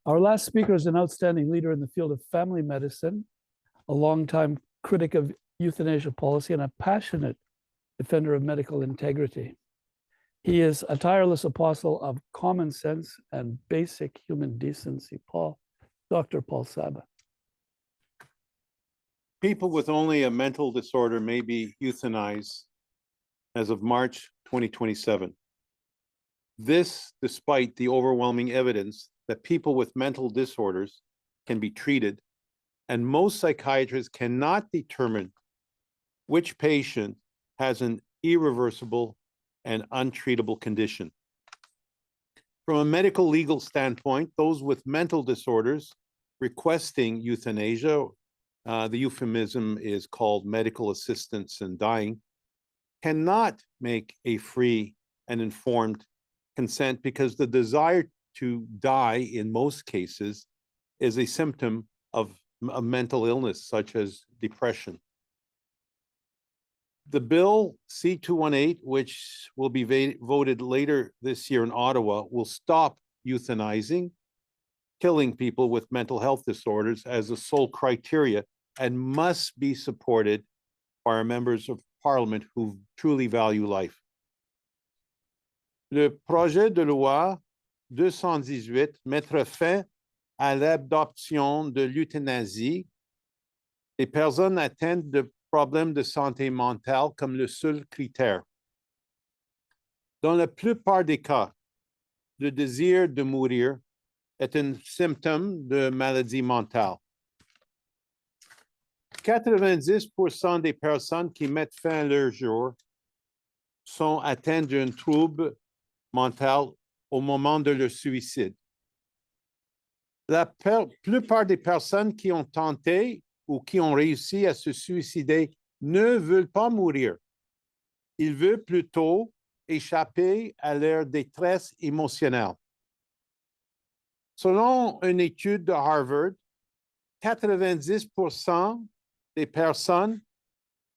Our last speaker is an outstanding leader in the field of family medicine, a longtime critic of euthanasia policy, and a passionate defender of medical integrity. He is a tireless apostle of common sense and basic human decency. Dr. Paul Saba. People with only a mental disorder may be euthanized as of March 2027. This, despite the overwhelming evidence that people with mental disorders can be treated, and most psychiatrists cannot determine which patient has an irreversible and untreatable condition. From a medical legal standpoint, those with mental disorders requesting euthanasia, the euphemism is called medical assistance in dying, cannot make a free and informed consent because the desire to die in most cases is a symptom of a mental illness such as depression. The bill C-218, which will be voted later this year in Ottawa, will stop euthanizing, killing people with mental health disorders as the sole criteria, and must be supported by our members of Parliament who truly value life. Le projet de loi 218 mettra fin à l'adoption de l'euthanasie des personnes atteintes de problèmes de santé mentale comme le seul critère. Dans la plupart des cas, le désir de mourir est un symptôme de maladie mentale. 90% des personnes qui mettent fin à leur jour sont atteintes d'un trouble mental au moment de leur suicide. La plupart des personnes qui ont tenté ou qui ont réussi à se suicider ne veulent pas mourir. Ils veulent plutôt échapper à leur détresse émotionnelle. Selon une étude de Harvard, 90% des personnes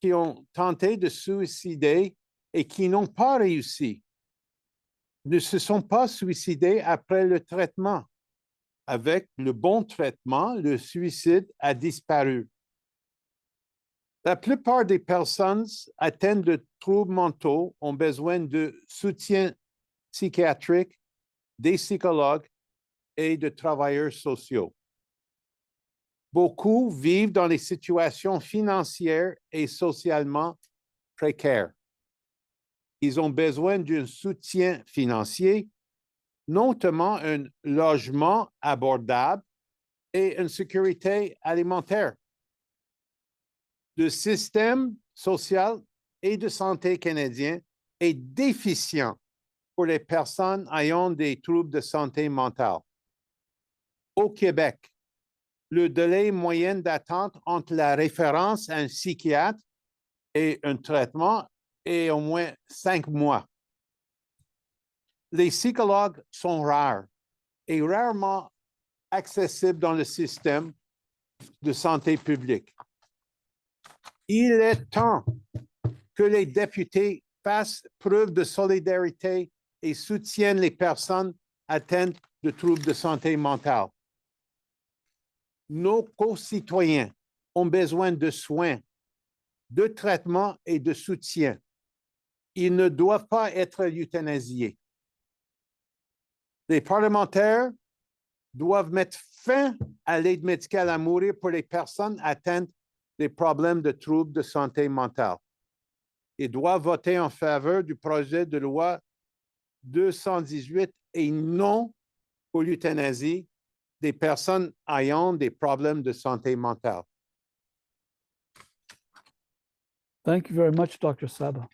qui ont tenté de suicider et qui n'ont pas réussi ne se sont pas suicidés après le traitement. Avec le bon traitement, le suicide a disparu. La plupart des personnes atteintes de troubles mentaux ont besoin de soutien psychiatrique, des psychologues et de travailleurs sociaux. Beaucoup vivent dans des situations financières et socialement précaires. Ils ont besoin d'un soutien financier, notamment un logement abordable et une sécurité alimentaire. Le système social et de santé canadien est déficient pour les personnes ayant des troubles de santé mentale. Au Québec, le délai moyen d'attente entre la référence à un psychiatre et un traitement est au moins 5 mois. Les psychologues sont rares et rarement accessibles dans le système de santé publique. Il est temps que les députés fassent preuve de solidarité et soutiennent les personnes atteintes de troubles de santé mentale. Nos concitoyens ont besoin de soins, de traitement et de soutien. Ils ne doivent pas être euthanasiés. Les parlementaires doivent mettre fin à l'aide médicale à mourir pour les personnes atteintes des problèmes de troubles de santé mentale. Ils doivent voter en faveur du projet de loi 218 et non pour l'euthanasie des personnes ayant des problèmes de santé mentale. Thank you very much, Dr. Saba.